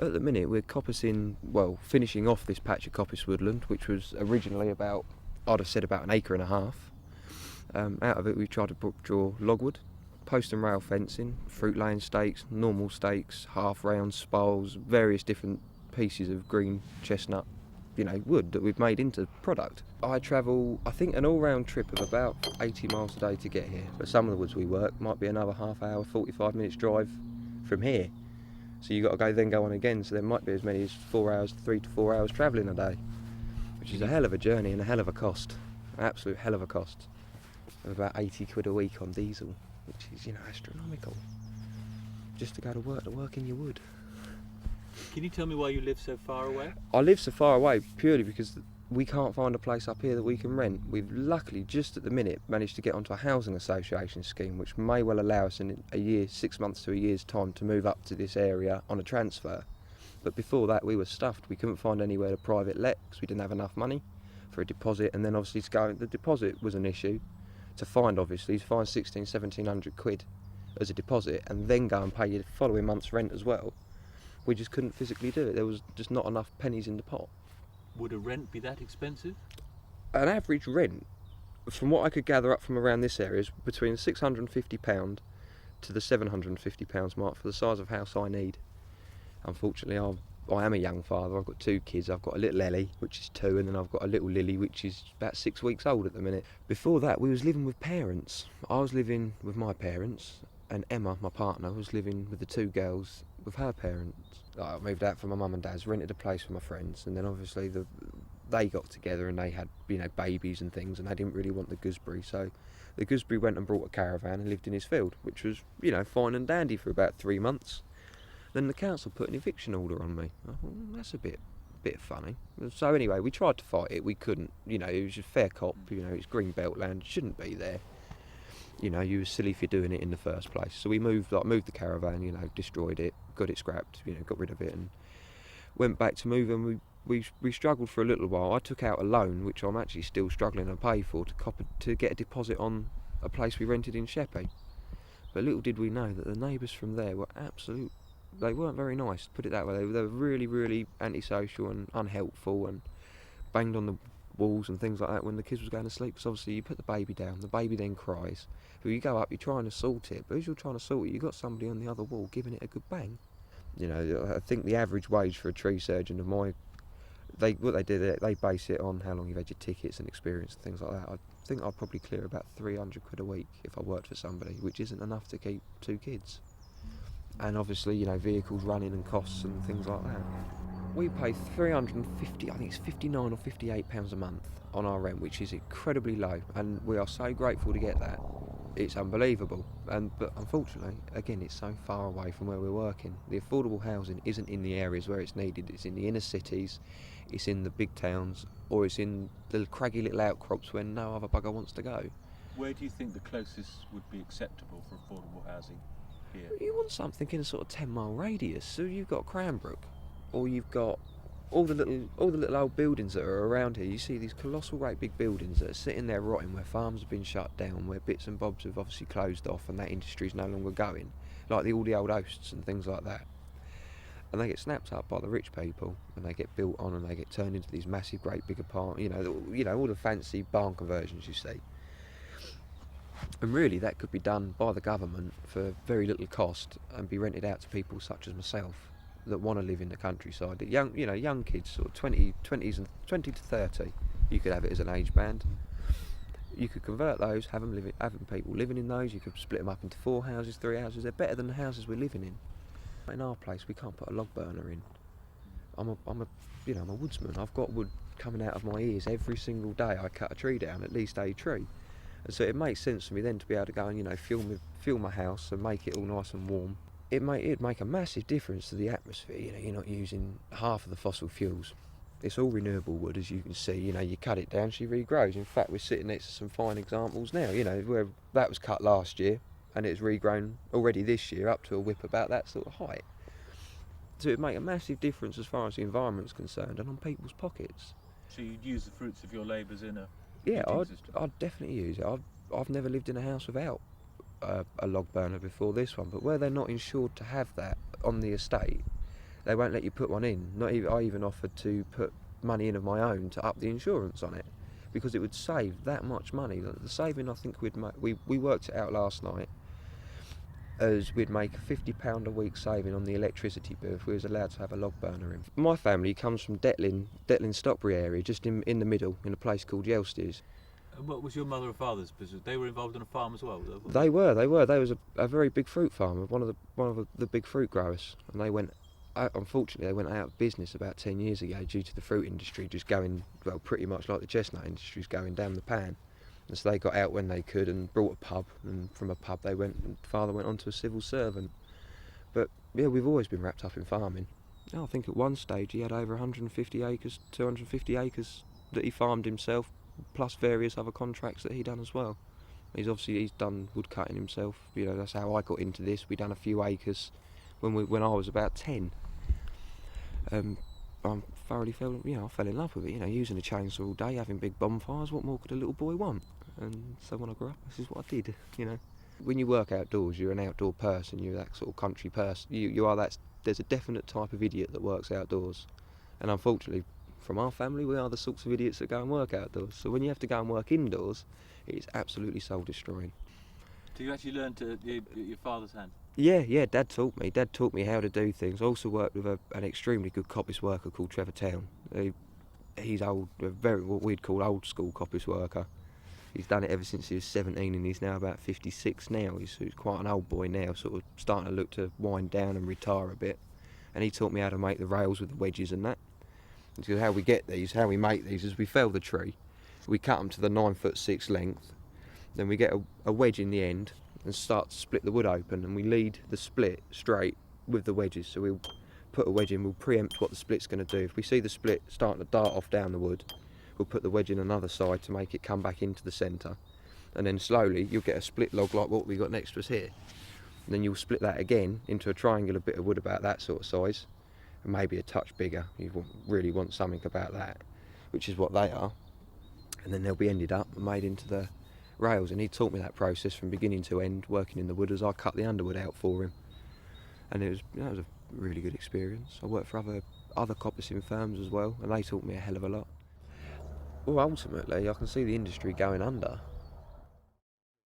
At the minute we're coppicing, well, finishing off this patch of coppice woodland, which was originally about, I'd have said about an acre and a half. Out of it we've tried to draw logwood, post and rail fencing, fruit laying stakes, normal stakes, half round spals, various different pieces of green chestnut, wood that we've made into product. I travel, I think, an all-round trip of about 80 miles a day to get here, but some of the woods we work might be another half hour, 45 minutes drive from here. So you've got to go on again, so there might be as many as 3 to 4 hours travelling a day, which is a hell of a journey and a hell of a cost, an absolute hell of a cost, of about 80 quid a week on diesel, which is, astronomical, just to go to work in your wood. Can you tell me why you live so far away? I live so far away purely because we can't find a place up here that we can rent. We've luckily just at the minute managed to get onto a housing association scheme which may well allow us in a year, 6 months to a year's time to move up to this area on a transfer. But before that we were stuffed. We couldn't find anywhere to private let because we didn't have enough money for a deposit, and then obviously the deposit was an issue to find 1,600-1,700 quid as a deposit and then go and pay your following month's rent as well. We just couldn't physically do it. There was just not enough pennies in the pot. Would a rent be that expensive? An average rent, from what I could gather up from around this area, is between £650 to the £750 mark for the size of house I need. Unfortunately, I am a young father. I've got 2 kids. I've got a little Ellie, which is 2, and then I've got a little Lily, which is about 6 weeks old at the minute. Before that, we was living with parents. I was living with my parents, and Emma, my partner, was living with the 2 girls with her parents. I moved out from my mum and dad's, rented a place for my friends, and then obviously they got together and they had babies and things, and they didn't really want the gooseberry, so the gooseberry went and brought a caravan and lived in his field, which was fine and dandy for about 3 months. Then the council put an eviction order on me. I thought, that's a bit funny. So anyway, we tried to fight it. We couldn't. It was a fair cop. It's green belt land. Shouldn't be there. You were silly for doing it in the first place. So we moved the caravan. Destroyed it, got it scrapped. Got rid of it and went back to move. And we struggled for a little while. I took out a loan, which I'm actually still struggling to pay for, to get a deposit on a place we rented in Sheppey. But little did we know that the neighbours from there were they weren't very nice, put it that way. They were really, really antisocial and unhelpful, and banged on the walls and things like that when the kids was going to sleep, because obviously you put the baby down, the baby then cries. If you go up, you're trying to sort it, but as you're trying to sort it, you've got somebody on the other wall giving it a good bang. I think the average wage for a tree surgeon of what they do, they base it on how long you've had your tickets and experience and things like that. I think I'd probably clear about 300 quid a week if I worked for somebody, which isn't enough to keep 2 kids. And obviously, vehicles running and costs and things like that. We pay 350, I think it's 59 or 58 pounds a month on our rent, which is incredibly low, and we are so grateful to get that. It's unbelievable, but unfortunately, again, it's so far away from where we're working. The affordable housing isn't in the areas where it's needed. It's in the inner cities, it's in the big towns, or it's in the craggy little outcrops where no other bugger wants to go. Where do you think the closest would be acceptable for affordable housing here? You want something in a sort of 10-mile radius. So you've got Cranbrook, or you've got all the little old buildings that are around here. You see these colossal great big buildings that are sitting there rotting, where farms have been shut down, where bits and bobs have obviously closed off and that industry's no longer going, like all the old oasts and things like that. And they get snapped up by the rich people, and they get built on, and they get turned into these massive great big apartments, all the fancy barn conversions you see. And really that could be done by the government for very little cost and be rented out to people such as myself that want to live in the countryside. Young kids, sort of 20 to 30, you could have it as an age band. You could convert those, having people living in those. You could split them up into 4 houses, 3 houses. They're better than the houses we're living in. In our place, we can't put a log burner in. I'm a woodsman. I've got wood coming out of my ears every single day. I cut a tree down, at least a tree. And so it makes sense for me then to be able to go and fuel my house and make it all nice and warm. It'd make a massive difference to the atmosphere. You're not using half of the fossil fuels. It's all renewable wood, as you can see. You cut it down, she regrows. In fact, we're sitting next to some fine examples now. Where that was cut last year, and it's regrown already this year up to a whip about that sort of height. So it'd make a massive difference as far as the environment's concerned and on people's pockets. So you'd use the fruits of your labours in a Yeah, heating system? I'd definitely use it. I've never lived in a house without a log burner before this one, but where they're not insured to have that on the estate, they won't let you put one in. Not even, I even offered to put money in of my own to up the insurance on it, because it would save that much money. The saving I think we worked it out last night, as we'd make £50 a week saving on the electricity bill if we was allowed to have a log burner in. My family comes from Detlin Stockbury area, just in the middle, in a place called Yelsters. And what was your mother and father's business? They were involved in a farm as well? They were. They was a very big fruit farmer, one of the big fruit growers, and they went. Unfortunately, they went out of business about 10 years ago due to the fruit industry just going, well, pretty much like the chestnut industry's going down the pan. And so they got out when they could and brought a pub, and from a pub they went, and father went on to a civil servant. But yeah, we've always been wrapped up in farming. I think at one stage he had over 150 acres, 250 acres that he farmed himself, plus various other contracts that he done as well. He's done wood cutting himself. You know, that's how I got into this. We done a few acres when I was about 10. I thoroughly fell in love with it. You know, using a chainsaw all day, having big bonfires. What more could a little boy want? And so when I grew up, this is what I did. You know, when you work outdoors, you're an outdoor person. You're that sort of country person. You are that. There's a definite type of idiot that works outdoors, and unfortunately, from our family, we are the sorts of idiots that go and work outdoors. So when you have to go and work indoors, it's absolutely soul destroying. So you actually learned your father's hand? Yeah, Dad taught me. Dad taught me how to do things. I also worked with an extremely good coppice worker called Trevor Town. He's old, what we'd call old school coppice worker. He's done it ever since he was 17, and he's now about 56 now. He's quite an old boy now, sort of starting to look to wind down and retire a bit. And he taught me how to make the rails with the wedges and that. So how we make these is we fell the tree, we cut them to the 9'6" length, then we get a wedge in the end and start to split the wood open, and we lead the split straight with the wedges. So we'll put a wedge in, we'll preempt what the split's going to do. If we see the split starting to dart off down the wood, we'll put the wedge in another side to make it come back into the centre, and then slowly you'll get a split log like what we got next to us here. And then you'll split that again into a triangular bit of wood about that sort of size, and maybe a touch bigger. You really want something about that, which is what they are. And then they'll be ended up and made into the rails. And he taught me that process from beginning to end, working in the wood as I cut the underwood out for him. And it was a really good experience. I worked for other coppicing firms as well, and they taught me a hell of a lot. Well, ultimately, I can see the industry going under.